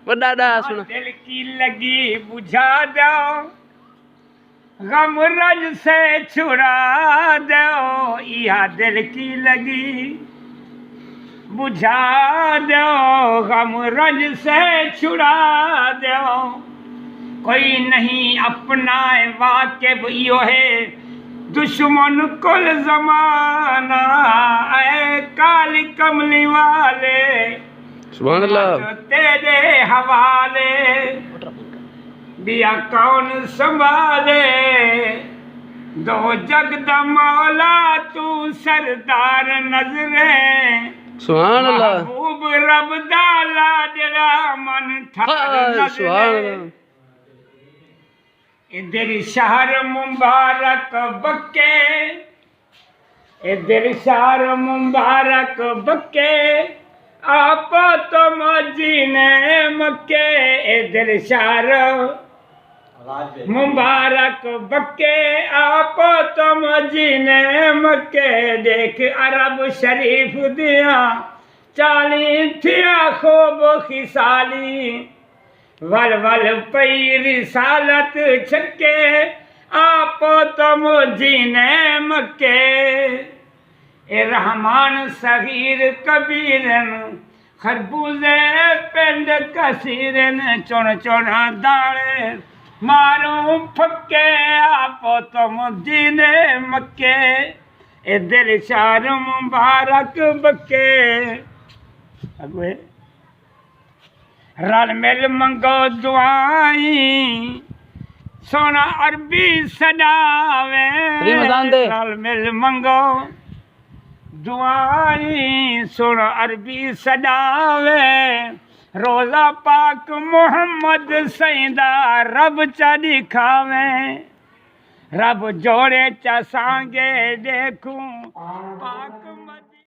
वॾा सुन दिल की लगी बुझा दो, गम रज से छुड़ा दो, या दिल की लगी बुझा दो, गम रज से छुड़ा दो। कोई नहीं अपनाए वाकिब यो है दुश्मन कुल जमाना, ऐ काली कमली वाले सुभान अल्लाह। तेरे हवाले, दिया कौन संभाले, दो जग दा मौला तू सरदार नजरे, सुभान अल्लाह। महबूब रब दा लाडला मन ठार सुभान नजरे। अल्लाह। इधर शहर मुबारक बक्के, इधर शहर मुबारक बक्के, आप तो मदीने मक्के, इधर शहर मुबारक बक्के, आप तो मदीने मक्के। देख अरब शरीफ दिया 40 थिया खूब खिसाली, वल वल पई रिसालत छके, आप तो मदीने मक्के। ए रहमान सगीर कबीरन, खरबूजे पिंड कसीरन, चुन चुन दाड़े मारूं फक्के, आप तो मदीने मक्के। ए दिल शार मुबारक बक्के, अगुए रल मिल मंगो दुआई, सोना अरबी सदावे, रल मिल मंगो दुआई, सोना अरबी सदावे, रोजा पाक मोहम्मद सईदा रब चा दिखावे, रब जोड़े चा सांगे देखूं पाक